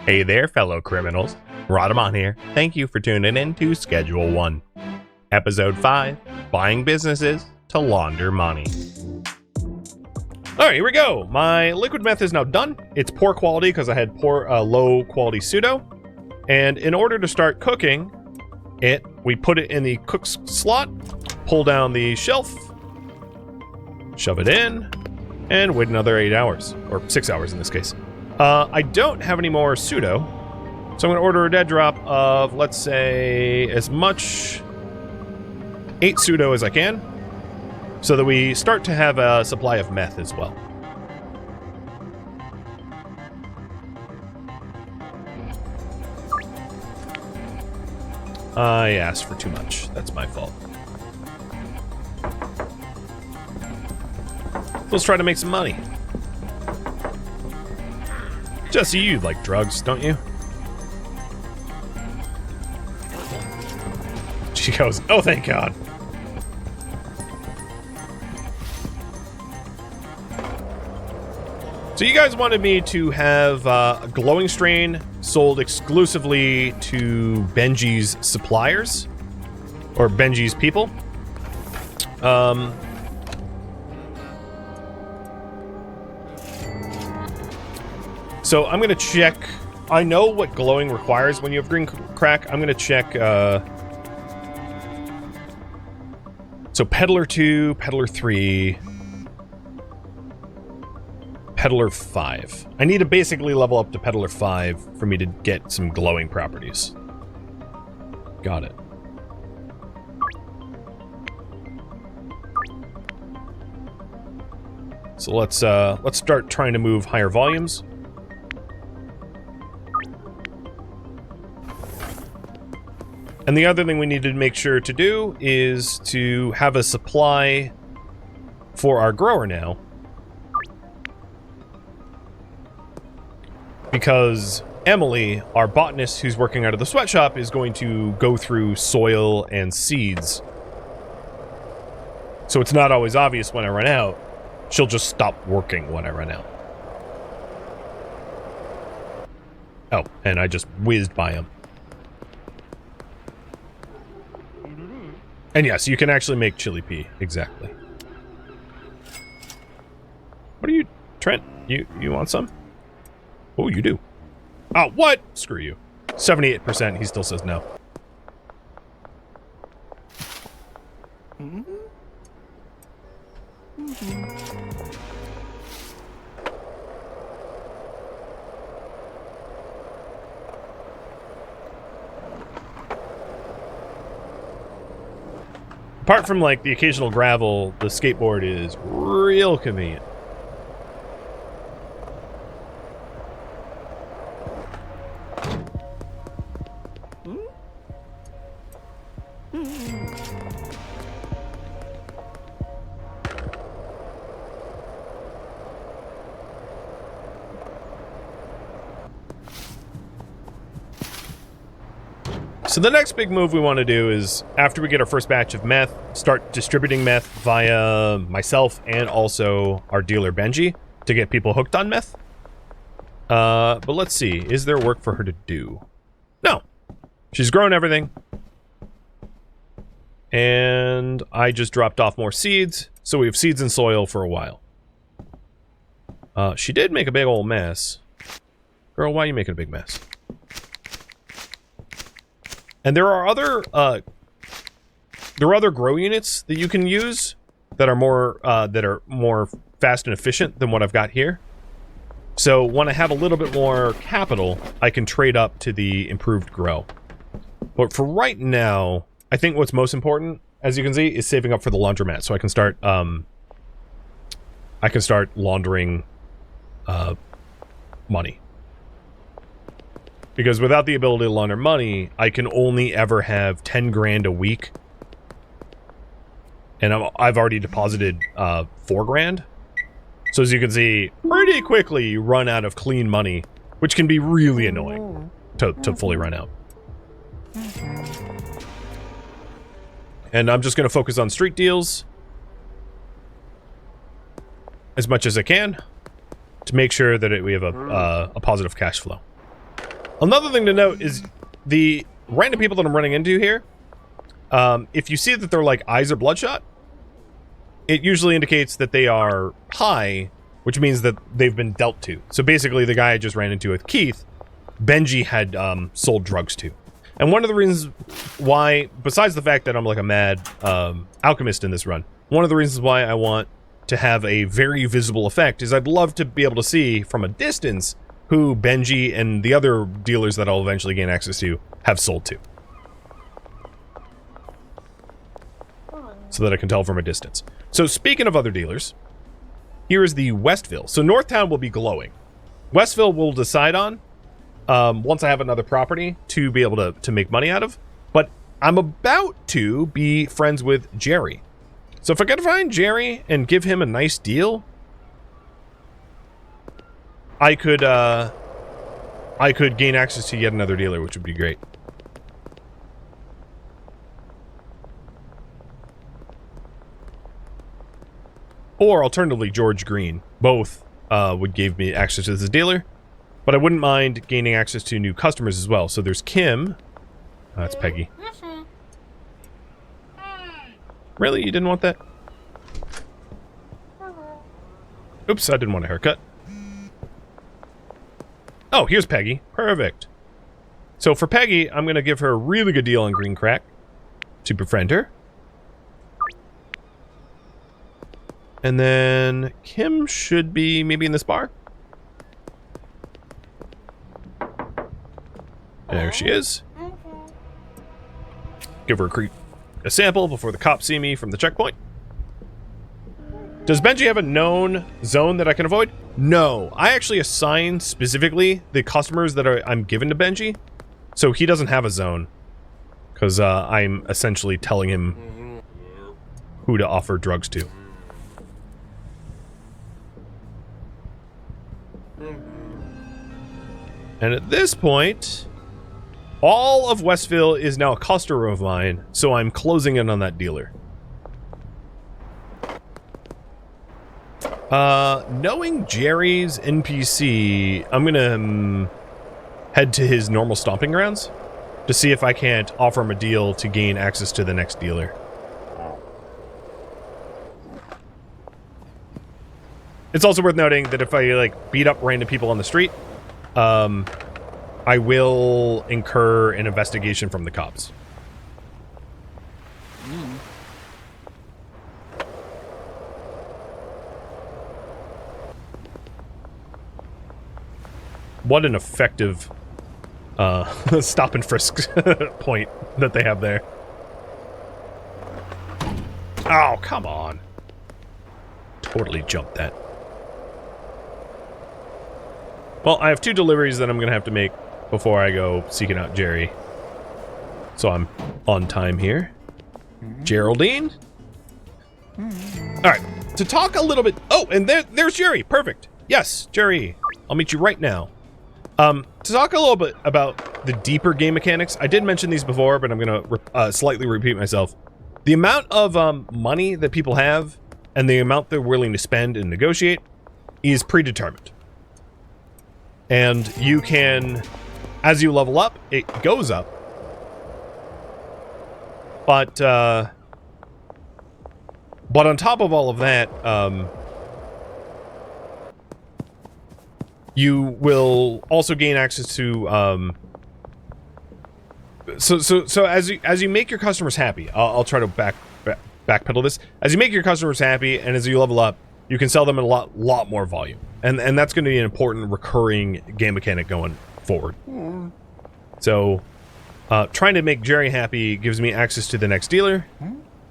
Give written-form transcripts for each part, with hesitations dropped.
Hey there, fellow criminals. Rhadamant here. Thank you for tuning in to Schedule 1. Episode 5, Buying Businesses to Launder Money. Alright, here we go. My liquid meth is now done. It's poor quality because I had low quality pseudo. And in order to start cooking it, we put it in the cook's slot, pull down the shelf, shove it in, and wait another 8 hours, or 6 hours in this case. I don't have any more pseudo, so I'm going to order a dead drop of, let's say, as much 8 pseudo as I can, so that we start to have a supply of meth as well. I asked for too much. That's my fault. Let's try to make some money. Jesse, you like drugs, don't you? She goes, oh, thank God. So you guys wanted me to have a glowing strain sold exclusively to Benji's suppliers, or Benji's people. So I'm going to check. I know what glowing requires when you have green crack. I'm going to check. So Peddler 2, Peddler 3, Peddler 5. I need to basically level up to Peddler 5 for me to get some glowing properties. Got it. So let's start trying to move higher volumes. And the other thing we need to make sure to do is to have a supply for our grower now. Because Emily, our botanist who's working out of the sweatshop, is going to go through soil and seeds. So it's not always obvious when I run out. She'll just stop working when I run out. Oh, and I just whizzed by him. And yes, you can actually make chili pea. Exactly. What are you... Trent, you want some? Oh, you do. Oh, what? Screw you. 78%, he still says no. Apart from, like, the occasional gravel, the skateboard is real convenient. So the next big move we want to do is, after we get our first batch of meth, start distributing meth via myself and also our dealer Benji to get people hooked on meth. But let's see, is there work for her to do? No. She's grown everything. And I just dropped off more seeds, so we have seeds and soil for a while. She did make a big old mess. Girl, why are you making a big mess? And there are other grow units that you can use that are more fast and efficient than what I've got here. So when I have a little bit more capital, I can trade up to the improved grow. But for right now, I think what's most important, as you can see, is saving up for the laundromat, so I can start laundering money. Because without the ability to launder money, I can only ever have 10 grand a week. And I've already deposited 4 grand. So as you can see, pretty quickly you run out of clean money, which can be really annoying to fully run out. And I'm just going to focus on street deals as much as I can to make sure that we have a positive cash flow. Another thing to note is the random people that I'm running into here, if you see that their like eyes are bloodshot, it usually indicates that they are high, which means that they've been dealt to. So basically the guy I just ran into with Keith, Benji had sold drugs to. And one of the reasons why, besides the fact that I'm like a mad alchemist in this run, one of the reasons why I want to have a very visible effect is I'd love to be able to see from a distance who Benji and the other dealers that I'll eventually gain access to have sold to. So that I can tell from a distance. So speaking of other dealers, here is the Westville. So Northtown will be glowing. Westville we'll decide on once I have another property to be able to make money out of. But I'm about to be friends with Jerry. So if I can find Jerry and give him a nice deal, I could gain access to yet another dealer, which would be great. Or alternatively, George Green. Both would give me access to this dealer, but I wouldn't mind gaining access to new customers as well. So there's Kim. Oh, that's Peggy. Really? You didn't want that? Oops, I didn't want a haircut. Oh, here's Peggy. Perfect. So for Peggy, I'm going to give her a really good deal on green crack to befriend her. And then Kim should be maybe in this bar. There she is. Give her a sample before the cops see me from the checkpoint. Does Benji have a known zone that I can avoid? No. I actually assign specifically the customers that I'm given to Benji. So he doesn't have a zone. Because I'm essentially telling him who to offer drugs to. And at this point, all of Westville is now a customer of mine, so I'm closing in on that dealer. Knowing Jerry's NPC, I'm gonna head to his normal stomping grounds to see if I can't offer him a deal to gain access to the next dealer. It's also worth noting that if I like beat up random people on the street, I will incur an investigation from the cops. What an effective stop and frisk point that they have there. Oh, come on. Totally jumped that. Well, I have 2 deliveries that I'm going to have to make before I go seeking out Jerry. So I'm on time here. Geraldine? Alright, to talk a little bit... Oh, and there's Jerry. Perfect. Yes, Jerry. I'll meet you right now. To talk a little bit about the deeper game mechanics, I did mention these before, but I'm going to slightly repeat myself. The amount of money that people have and the amount they're willing to spend and negotiate is predetermined. And you can, as you level up, it goes up. But on top of all of that, you will also gain access to, so as you make your customers happy, I'll try to backpedal this. As you make your customers happy and as you level up, you can sell them in a lot more volume. And that's going to be an important recurring game mechanic going forward. So, trying to make Jerry happy gives me access to the next dealer.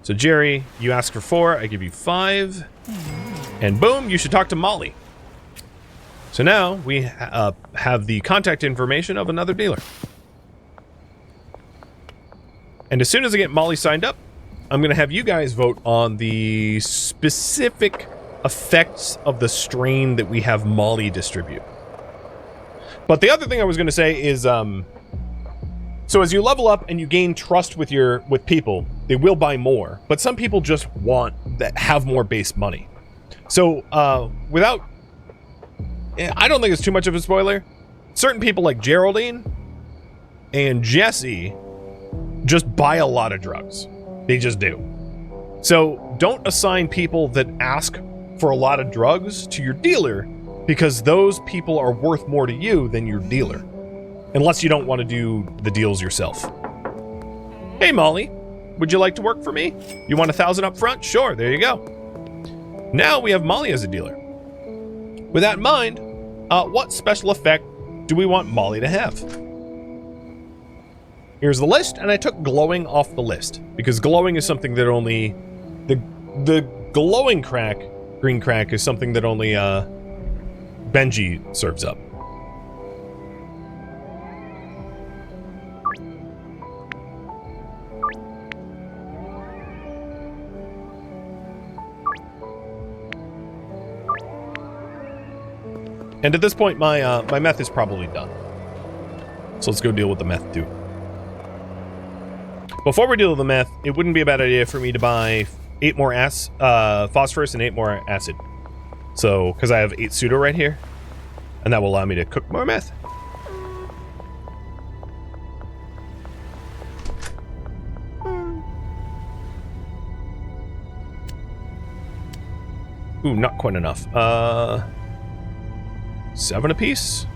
So Jerry, you ask for 4, I give you 5. And boom, you should talk to Molly. So now we have the contact information of another dealer. And as soon as I get Molly signed up, I'm going to have you guys vote on the specific effects of the strain that we have Molly distribute. But the other thing I was going to say is, so as you level up and you gain trust with people, they will buy more. But some people just have more base money. So I don't think it's too much of a spoiler. Certain people like Geraldine and Jesse just buy a lot of drugs. They just do. So don't assign people that ask for a lot of drugs to your dealer, because those people are worth more to you than your dealer. Unless you don't want to do the deals yourself. Hey Molly, would you like to work for me? You want 1,000 up front? Sure, there you go. Now we have Molly as a dealer. With that in mind, what special effect do we want Molly to have? Here's the list, and I took glowing off the list because glowing is something that only the glowing crack, green crack, is something that only Benji serves up. And at this point, my meth is probably done. So let's go deal with the meth too. Before we deal with the meth, it wouldn't be a bad idea for me to buy 8 more phosphorus and 8 more acid. So, because I have 8 pseudo right here, and that will allow me to cook more meth. Ooh, not quite enough. 7 apiece?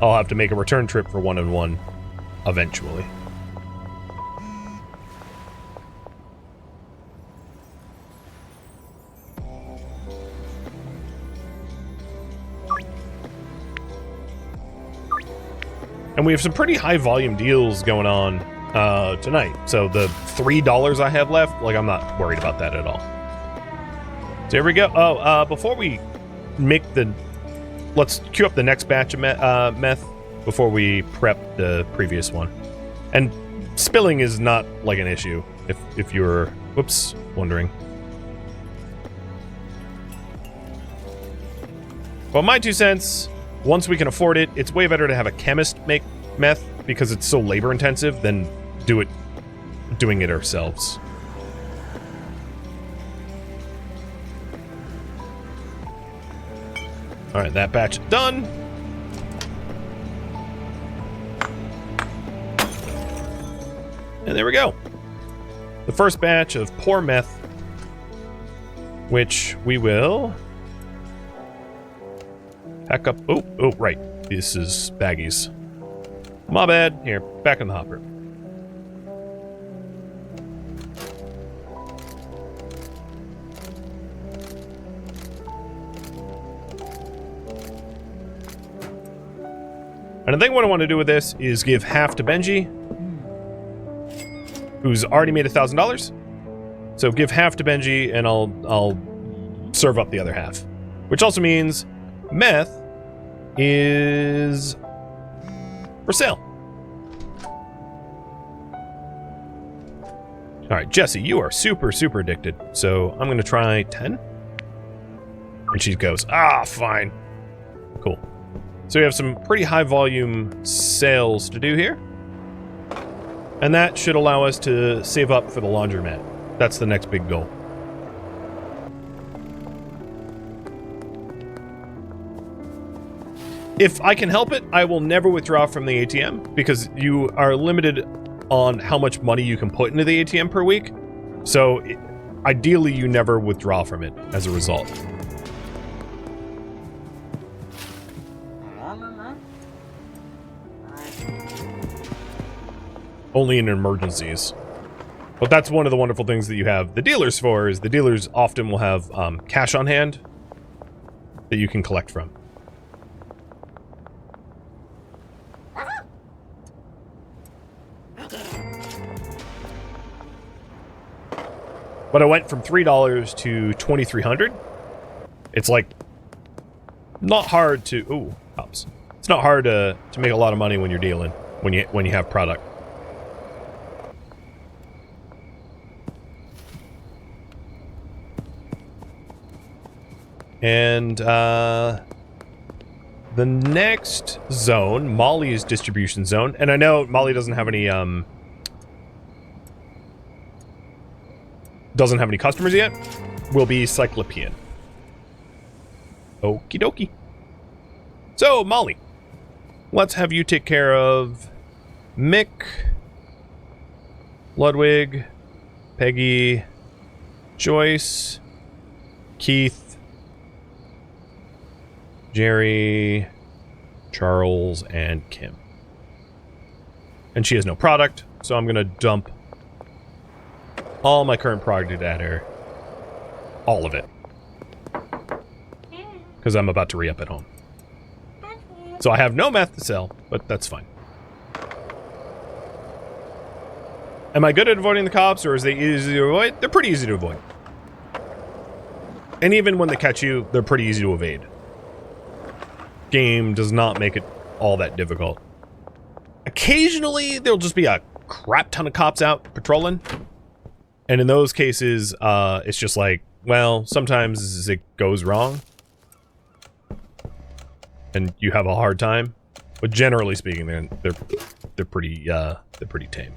I'll have to make a return trip for 1 and 1 eventually. And we have some pretty high volume deals going on tonight. So the $3 I have left, like, I'm not worried about that at all. So here we go. Oh, before we make let's queue up the next batch of meth before we prep the previous one. And spilling is not like an issue if you're, whoops, wondering. Well, my 2 cents, once we can afford it, it's way better to have a chemist make meth because it's so labor intensive than doing it ourselves. All right, that batch done. And there we go. The first batch of pour meth, which we will pack up. Oh, right. This is baggies. My bad. Here, back in the hopper. And I think what I want to do with this is give half to Benji, who's already made $1,000. So give half to Benji, and I'll serve up the other half. Which also means meth is for sale. All right, Jesse, you are super, super addicted. So I'm going to try 10. And she goes, fine. Cool. So we have some pretty high volume sales to do here. And that should allow us to save up for the laundromat. That's the next big goal. If I can help it, I will never withdraw from the ATM because you are limited on how much money you can put into the ATM per week. So ideally, you never withdraw from it as a result. Only in emergencies. But that's one of the wonderful things that you have the dealers for, is the dealers often will have cash on hand that you can collect from. But I went from $3 to $2,300. It's like not hard to pops. It's not hard to make a lot of money when you're dealing, when you have product. And the next zone, Molly's distribution zone, and I know Molly doesn't have any customers yet, will be Cyclopean. Okie dokie. So, Molly, Let's have you take care of Mick, Ludwig, Peggy, Joyce, Keith, Jerry, Charles, and Kim. And she has no product, so I'm going to dump all my current product at her. All of it. Because I'm about to re-up at home. So I have no meth to sell, but that's fine. Am I good at avoiding the cops, or is they easy to avoid? They're pretty easy to avoid. And even when they catch you, they're pretty easy to evade. Game does not make it all that difficult. Occasionally, there'll just be a crap ton of cops out patrolling. And in those cases, it's just like, well, sometimes it goes wrong. And you have a hard time. But generally speaking, they're pretty tame.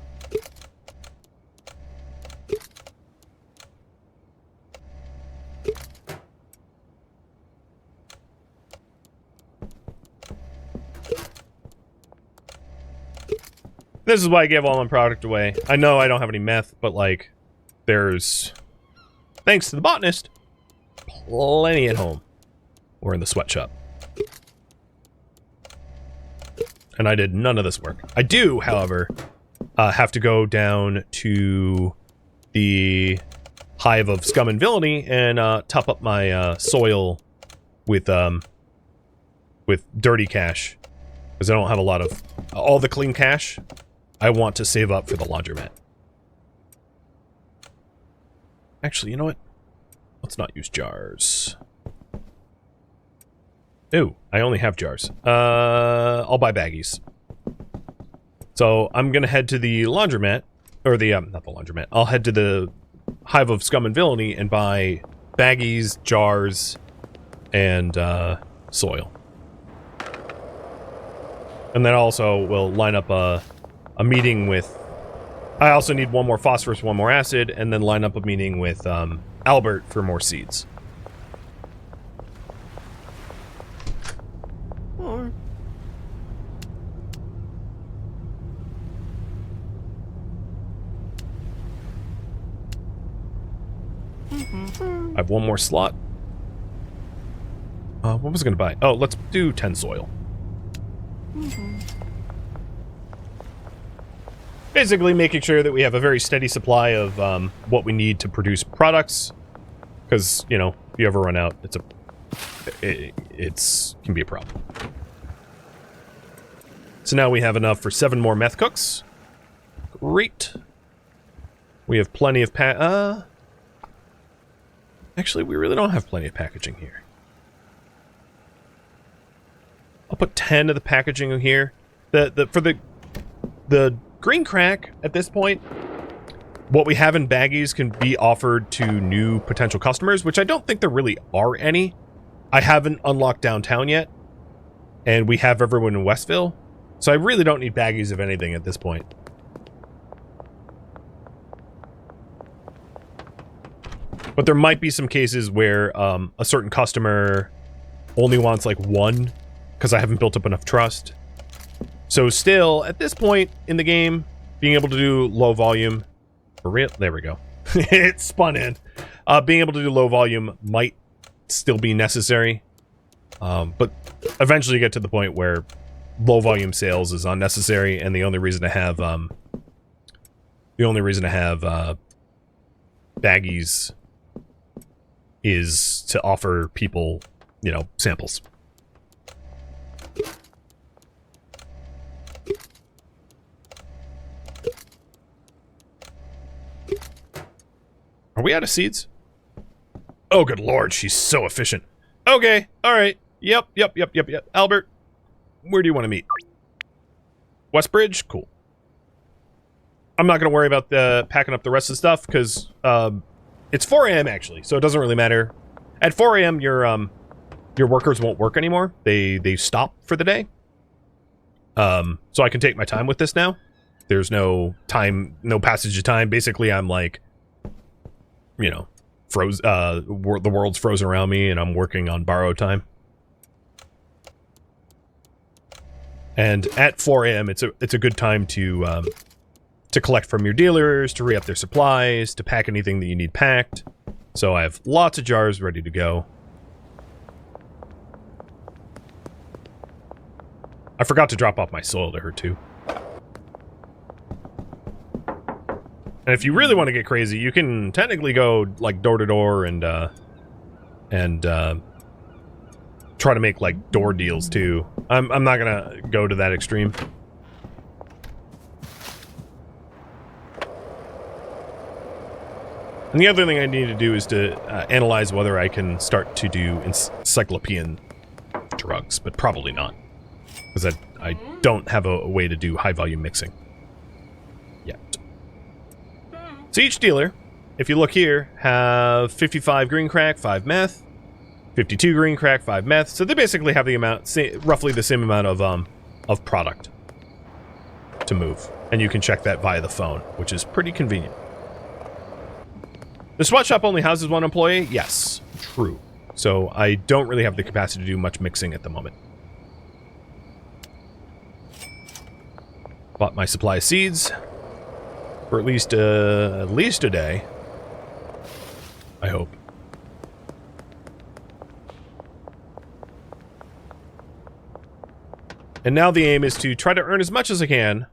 This is why I gave all my product away. I know I don't have any meth, but like, there's, thanks to the botanist, plenty at home. Or in the sweatshop. And I did none of this work. I do, however, have to go down to the hive of scum and villainy and top up my soil with dirty cash. Because I don't have a lot of... all the clean cash, I want to save up for the laundromat. Actually, you know what? Let's not use jars. Ooh, I only have jars. I'll buy baggies. So I'm gonna head to the laundromat, or the, not the laundromat. I'll head to the hive of scum and villainy and buy baggies, jars, and soil. And then also we'll line up a meeting with... I also need one more phosphorus, one more acid, and then line up a meeting with Albert for more seeds. I have one more slot. What was I going to buy? Oh, let's do 10 soil. Basically making sure that we have a very steady supply of what we need to produce products. Because, you know, if you ever run out, it's can be a problem. So now we have enough for 7 more meth cooks. Great. We have plenty of actually, we really don't have plenty of packaging here. I'll put 10 of the packaging here. For the green crack at this point, what we have in baggies can be offered to new potential customers, which I don't think there really are any. I haven't unlocked downtown yet, and we have everyone in Westville, so I really don't need baggies of anything at this point. But there might be some cases where a certain customer only wants like one, because I haven't built up enough trust. So still, at this point in the game, being able to do low volume... For real? There we go. It spun in. Being able to do low volume might still be necessary. But eventually you get to the point where low volume sales is unnecessary, and the only reason to have... baggies is to offer people, you know, samples. Are we out of seeds? Oh, good lord, she's so efficient. Okay, alright. Yep. Albert, where do you want to meet? Westbridge? Cool. I'm not going to worry about packing up the rest of the stuff, because it's 4 a.m. actually, so it doesn't really matter. At 4 a.m., your workers won't work anymore. They stop for the day. So I can take my time with this now. There's no passage of time. Basically, I'm like, you know, the world's frozen around me, and I'm working on borrowed time. And at 4 a.m., it's a good time to collect from your dealers, to re-up their supplies, to pack anything that you need packed. So I have lots of jars ready to go. I forgot to drop off my soil to her, too. And if you really want to get crazy, you can technically go, like, door to door and try to make, like, door deals, too. I'm not gonna go to that extreme. And the other thing I need to do is to analyze whether I can start to do encyclopean drugs, but probably not. Because I don't have a way to do high-volume mixing yet. So each dealer, if you look here, have 55 green crack, 5 meth, 52 green crack, 5 meth. So they basically have the amount, roughly the same amount of product to move. And you can check that via the phone, which is pretty convenient. The sweat shop only houses 1 employee? Yes, true. So I don't really have the capacity to do much mixing at the moment. Bought my supply of seeds for at least a day, I hope. And now the aim is to try to earn as much as I can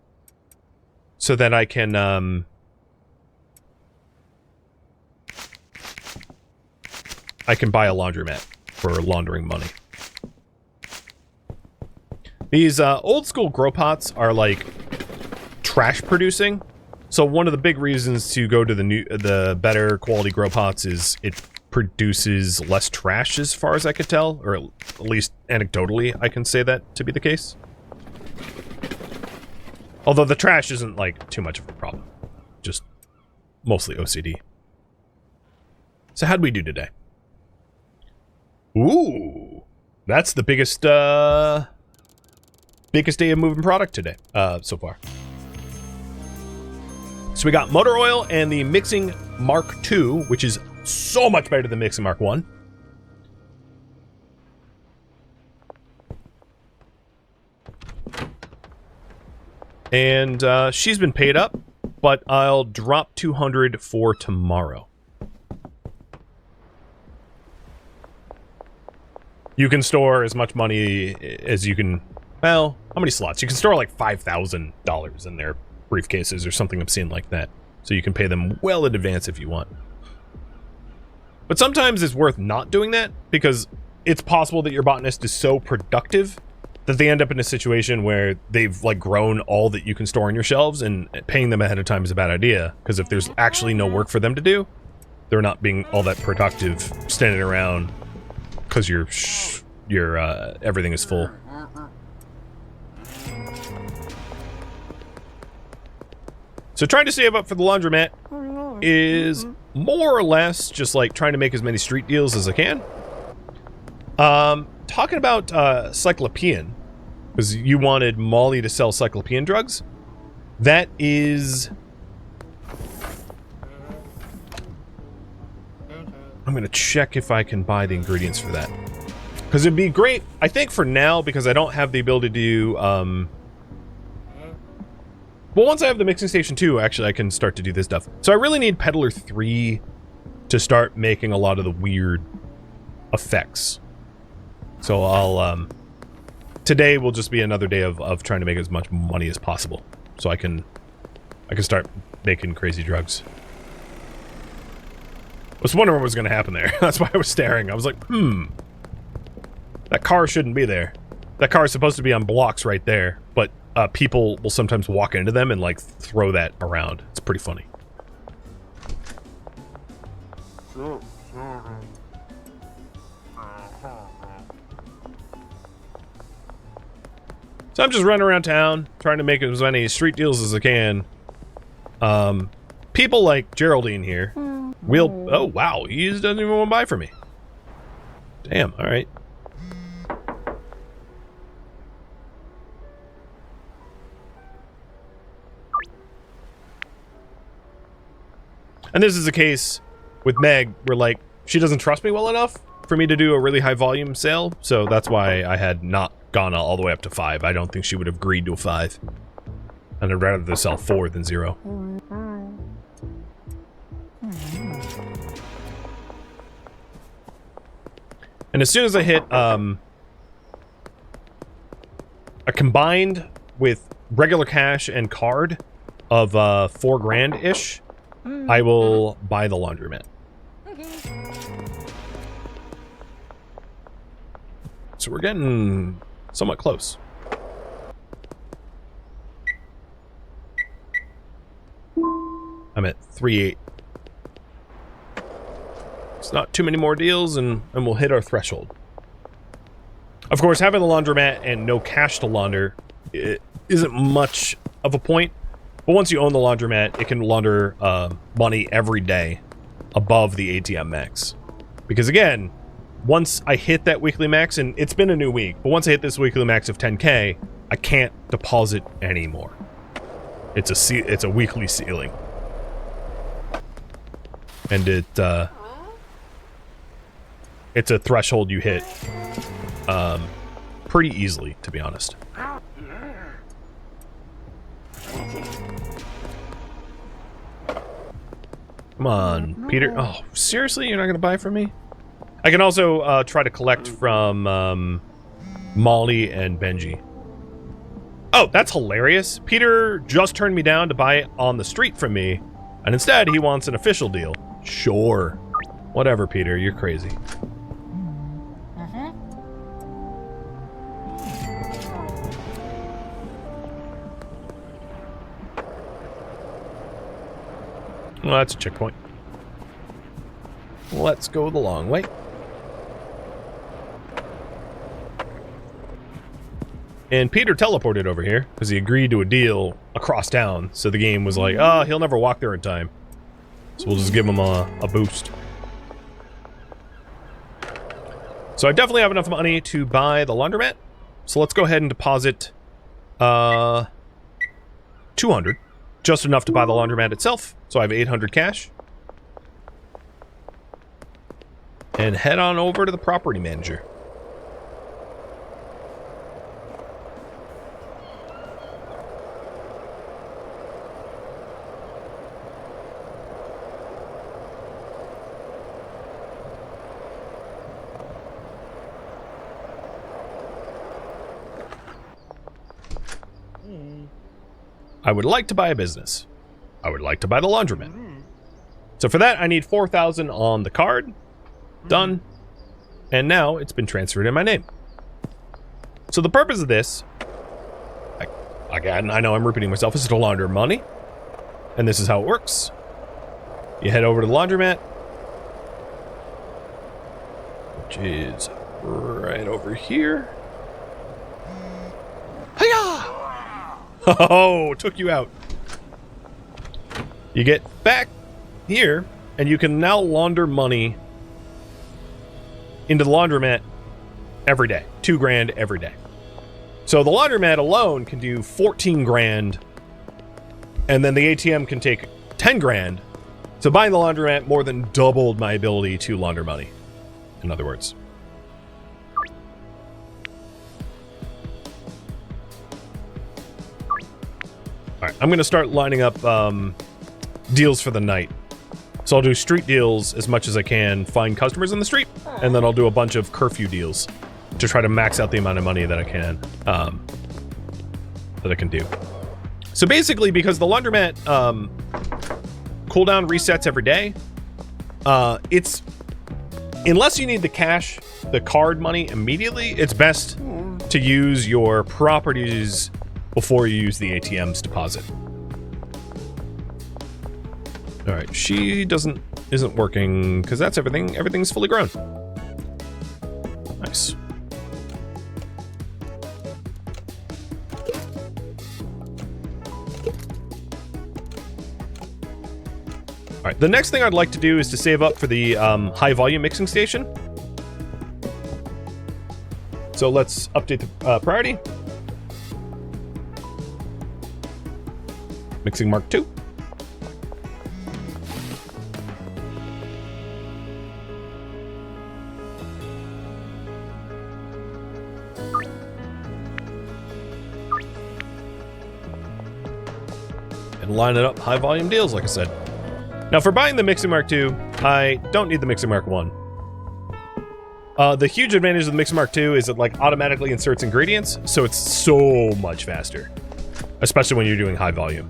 so that I can buy a laundromat for laundering money. These old school grow pots are like trash producing. So one of the big reasons to go to the better quality grow pots is it produces less trash, as far as I could tell, or at least anecdotally I can say that to be the case. Although the trash isn't like too much of a problem, just mostly OCD. So how'd we do today? Ooh, that's the biggest day of moving product today so far. So we got motor oil and the Mixing Mark II, which is so much better than Mixing Mark I. And she's been paid up, but I'll drop 200 for tomorrow. You can store as much money as you can... Well, how many slots? You can store like $5,000 in their briefcases or something obscene like that. So you can pay them well in advance if you want. But sometimes it's worth not doing that, because it's possible that your botanist is so productive that they end up in a situation where they've like grown all that you can store on your shelves, and paying them ahead of time is a bad idea, because if there's actually no work for them to do, they're not being all that productive standing around because your everything is full. So trying to save up for the laundromat is more or less just like trying to make as many street deals as I can. Talking about cyclopean, because you wanted Molly to sell cyclopean drugs. That is... I'm going to check if I can buy the ingredients for that. Because it'd be great, I think, for now, because I don't have the ability to do... Well, once I have the mixing station 2, actually, I can start to do this stuff. So I really need Peddler 3 to start making a lot of the weird effects. So I'll, today will just be another day of trying to make as much money as possible. So I can start making crazy drugs. I was wondering what was going to happen there. That's why I was staring. I was like, that car shouldn't be there. That car is supposed to be on blocks right there, but people will sometimes walk into them and like throw that around. It's pretty funny. So I'm just running around town, trying to make as many street deals as I can. People like Geraldine here will... Oh, wow. He doesn't even want to buy from me. Damn, alright. And this is a case with Meg where, like, she doesn't trust me well enough for me to do a really high volume sale, so that's why I had not gone all the way up to 5. I don't think she would have agreed to a 5. And I'd rather sell 4 than 0. And as soon as I hit a combined with regular cash and card of 4 grand-ish, I will buy the laundromat. So we're getting somewhat close. I'm at 3.8. It's not too many more deals, and we'll hit our threshold. Of course, having the laundromat and no cash to launder, it isn't much of a point. But once you own the laundromat, it can launder money every day above the ATM max. Because again, once I hit that weekly max, and it's been a new week, but once I hit this weekly max of 10K, I can't deposit anymore. It's a weekly ceiling. And it's a threshold you hit pretty easily, to be honest. Come on, Peter. Oh, seriously? You're not going to buy from me? I can also try to collect from Molly and Benji. Oh, that's hilarious. Peter just turned me down to buy it on the street from me, and instead he wants an official deal. Sure. Whatever, Peter. You're crazy. Well, that's a checkpoint. Let's go the long way. And Peter teleported over here because he agreed to a deal across town. So the game was like, oh, he'll never walk there in time. So we'll just give him a boost. So I definitely have enough money to buy the laundromat. So let's go ahead and deposit 200. Just enough to buy the laundromat itself. So I have 800 cash. And head on over to the property manager. I would like to buy a business. I would like to buy the laundromat. So for that, I need 4,000 on the card. Done. And now it's been transferred in my name. So the purpose of this, again, I know I'm repeating myself, is to launder money. And this is how it works. You head over to the laundromat, which is right over here. Hiya! Oh, took you out. You get back here, and you can now launder money into the laundromat every day. 2 grand every day. So the laundromat alone can do 14 grand, and then the ATM can take 10 grand. So buying the laundromat more than doubled my ability to launder money, in other words. Alright, I'm going to start lining up deals for the night. So I'll do street deals as much as I can, find customers in the street, and then I'll do a bunch of curfew deals to try to max out the amount of money that I can do. So basically, because the laundromat cooldown resets every day, it's, unless you need the cash, the card money immediately, it's best to use your properties before you use the ATM's deposit. All right, she isn't working because that's everything. Everything's fully grown. Nice. All right, the next thing I'd like to do is to save up for the high volume mixing station. So let's update the priority. Mixing Mark II. and line it up high volume deals, like I said. Now, for buying the Mixing Mark II, I don't need the Mixing Mark I. The huge advantage of the Mixing Mark II is it like automatically inserts ingredients, so it's so much faster, especially when you're doing high volume.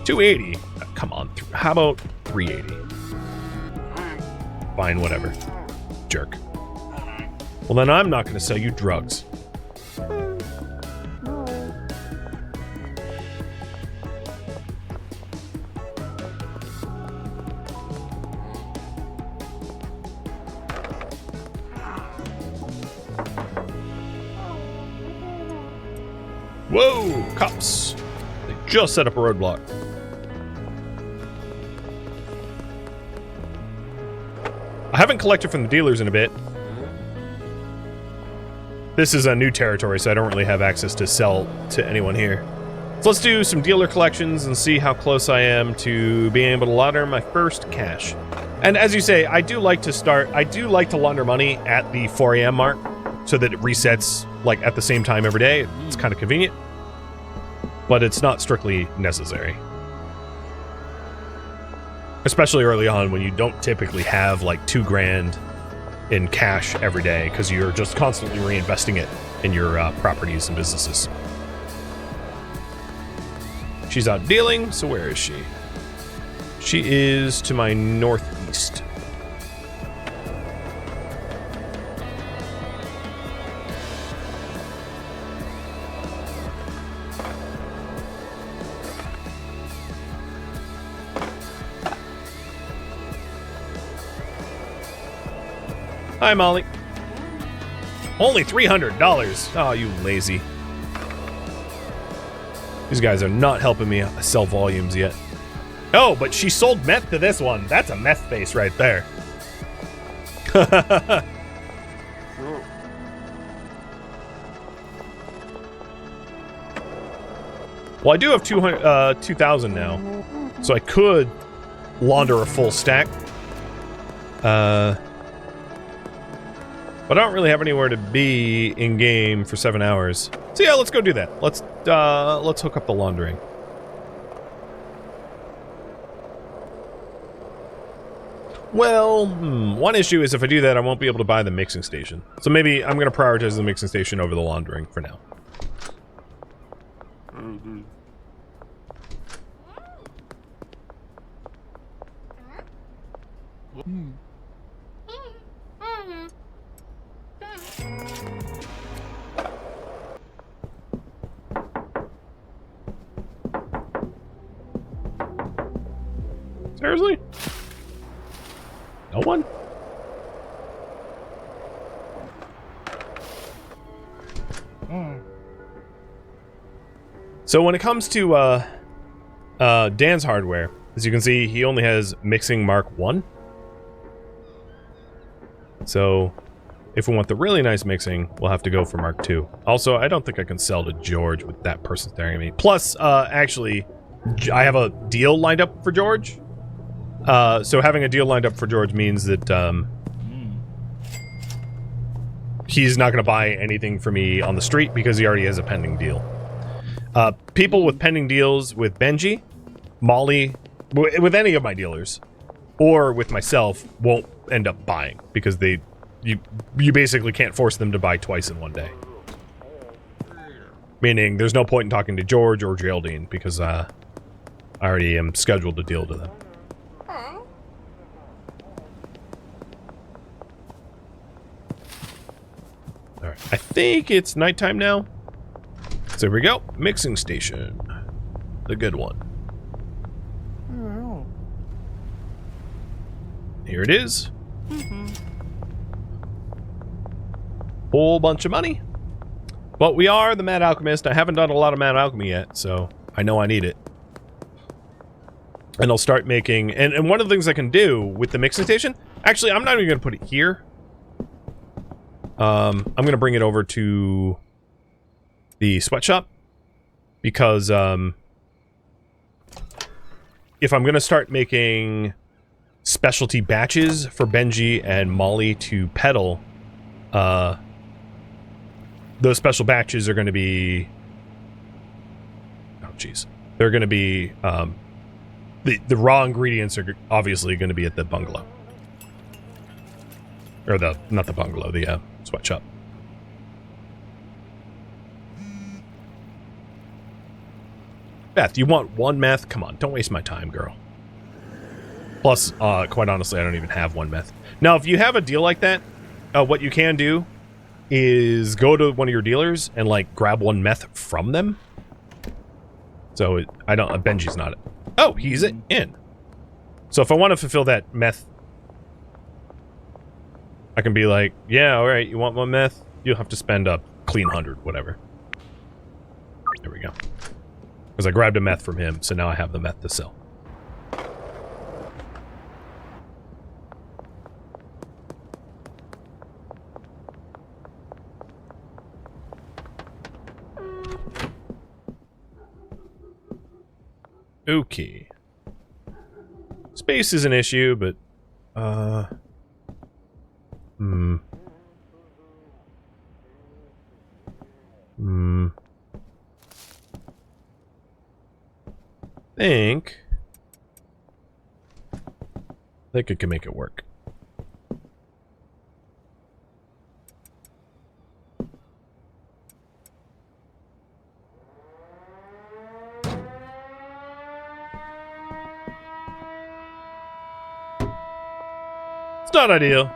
$280. Come on, how about $380? Fine, whatever. Jerk. Well, then I'm not going to sell you drugs. Whoa, cops. They just set up a roadblock. I haven't collected from the dealers in a bit. This is a new territory, so I don't really have access to sell to anyone here. So let's do some dealer collections and see how close I am to being able to launder my first cash. And as you say, I do like to launder money at the 4 a.m. mark so that it resets like at the same time every day. It's kind of convenient, but it's not strictly necessary. Especially early on when you don't typically have like $2,000 in cash every day because you're just constantly reinvesting it in your properties and businesses. She's out dealing, so where is she? She is to my northeast. Hi, Molly. Only $300. Oh, you lazy. These guys are not helping me sell volumes yet. Oh, but she sold meth to this one. That's a meth face right there. Well, I do have 2,000 now, so I could launder a full stack. But I don't really have anywhere to be in game for 7 hours. So yeah, let's go do that. Let's hook up the laundering. Well, one issue is if I do that, I won't be able to buy the mixing station. So maybe I'm going to prioritize the mixing station over the laundering for now. Mm-hmm. Seriously? No one? So when it comes to Dan's hardware, as you can see, he only has Mixing Mark I. So if we want the really nice mixing, we'll have to go for Mark II. Also, I don't think I can sell to George with that person staring at me. Plus, actually, I have a deal lined up for George. So having a deal lined up for George means that he's not going to buy anything for me on the street because he already has a pending deal. People with pending deals with Benji, Molly, with any of my dealers, or with myself, won't end up buying because you basically can't force them to buy twice in one day. Meaning, there's no point in talking to George or Geraldine because I already am scheduled to deal to them. Alright, I think it's nighttime now. So here we go. Mixing station. The good one. Here it is. Whole bunch of money. But we are the Mad Alchemist. I haven't done a lot of Mad Alchemy yet, so I know I need it. And I'll start making... And one of the things I can do with the mixing station... Actually, I'm not even going to put it here. I'm going to bring it over to the sweatshop. Because, if I'm going to start making specialty batches for Benji and Molly to peddle, those special batches are going to be... Oh, jeez. They're going to be... The raw ingredients are obviously going to be at the bungalow. Or not the bungalow, the sweatshop. Beth, you want one meth? Come on, don't waste my time, girl. Plus, quite honestly, I don't even have one meth. Now, if you have a deal like that, what you can do is go to one of your dealers and, like, grab one meth from them. So, Benji's not it. Oh, he's in. So if I want to fulfill that meth, I can be like, yeah, all right, you want one meth? You'll have to spend a clean 100, whatever. There we go. Because I grabbed a meth from him, so now I have the meth to sell. Okay. Space is an issue, but... I think I can make it work. It's not ideal.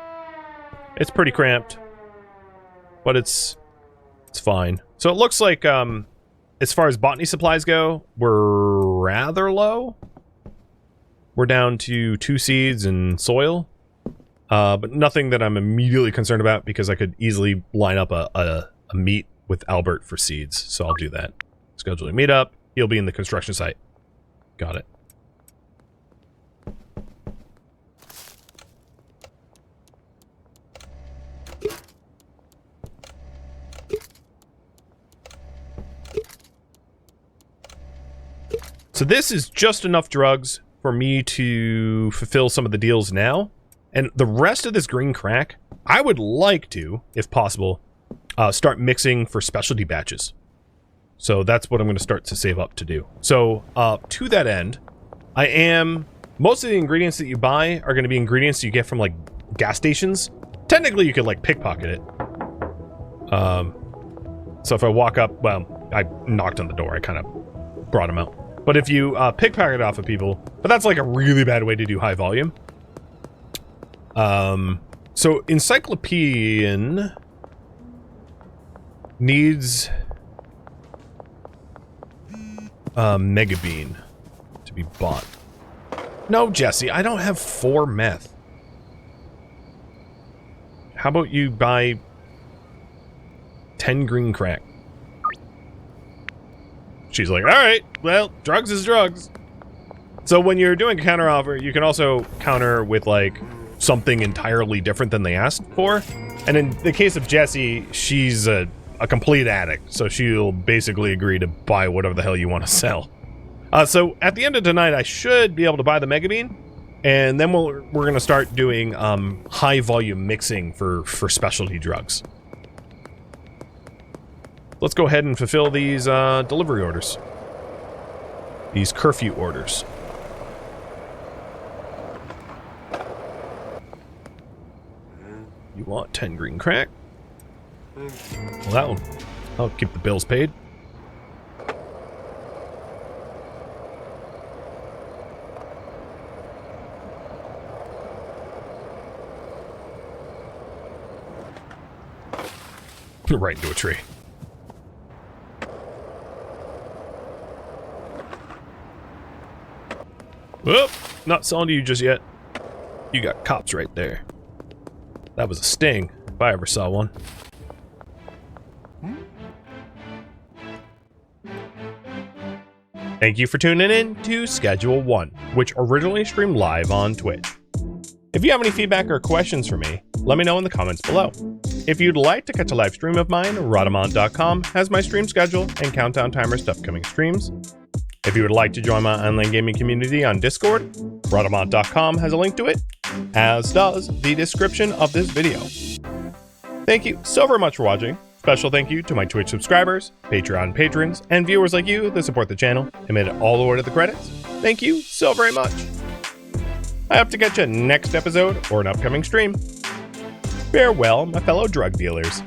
It's pretty cramped. But it's fine. So it looks like, as far as botany supplies go, we're rather low. We're down to 2 seeds and soil. But nothing that I'm immediately concerned about because I could easily line up a meet with Albert for seeds. So I'll do that. Scheduling meetup. He'll be in the construction site. Got it. So this is just enough drugs for me to fulfill some of the deals now. And the rest of this green crack, I would like to, if possible, start mixing for specialty batches. So that's what I'm going to start to save up to do. So to that end, most of the ingredients that you buy are going to be ingredients you get from like gas stations. Technically you could like pickpocket it. So if I walk up, well, I knocked on the door. I kind of brought him out. But if you pickpocket off of people, but that's like a really bad way to do high volume. So Encyclopedian needs Mega Bean to be bought. No, Jesse, I don't have 4 meth. How about you buy 10 green crack? She's like, all right, well, drugs is drugs. So when you're doing a counter offer, you can also counter with like something entirely different than they asked for. And in the case of Jessie, she's a complete addict, so she'll basically agree to buy whatever the hell you want to sell. So at the end of tonight, I should be able to buy the Mega Bean, and then we're going to start doing high volume mixing for specialty drugs. Let's go ahead and fulfill these delivery orders. These curfew orders. You want 10 green crack? Well, that'll keep the bills paid. Right into a tree. Whoop! Not selling to you just yet. You got cops right there. That was a sting, if I ever saw one. Thank you for tuning in to Schedule 1, which originally streamed live on Twitch. If you have any feedback or questions for me, let me know in the comments below. If you'd like to catch a live stream of mine, Rhadamant.com has my stream schedule and countdown timers to upcoming streams. If you would like to join my online gaming community on Discord, Rhadamant.com has a link to it, as does the description of this video. Thank you so very much for watching, Special thank you to my Twitch subscribers, Patreon patrons, and viewers like you that support the channel and made it all the way to the credits. Thank you so very much. I hope to catch you next episode or an upcoming stream. Farewell, my fellow drug dealers.